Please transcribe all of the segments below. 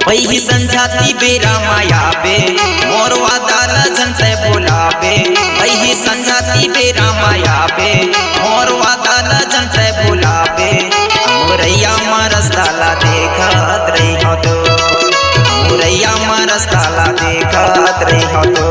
वही संझाती बेरा माया बे मोर वादाल जनते बोलाबे वही संझाती बेरा माया बे मोर वादाल जनते बोलाबे मुरैया मरस्ताला देखत रही हो तो मुरैया मरस्ताला देखत रही हो तो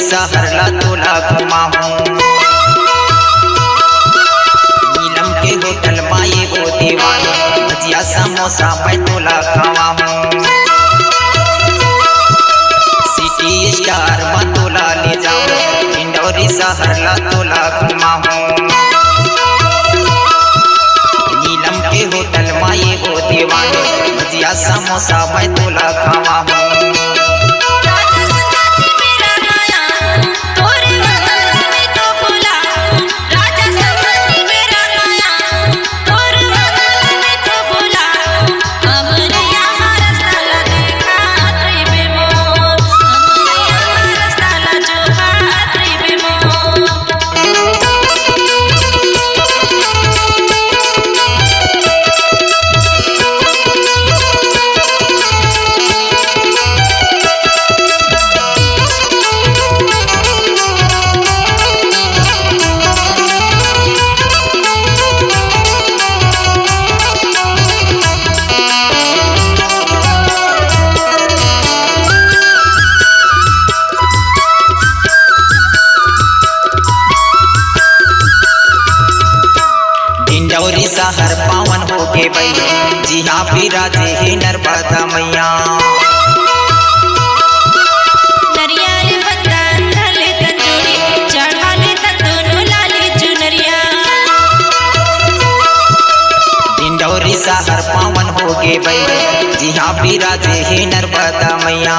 शहर ला तोला घुमाऊं नीलम के होटल माए वो दीवानी भजिया समोसा मैं तोला खवाऊं सिटी स्टार में तोला ले जाऊं इंडोरी शहर ला तोला घुमाऊं नीलम के होटल माए वो दीवानी भजिया समोसा मैं तोला खवाऊं शहर पावन हो के भाई जी हाँ भी राजे ही नर्मदा मैया इंदौरी शहर पावन हो के भाई जी हाँ भी राजे ही नर्मदा मैया।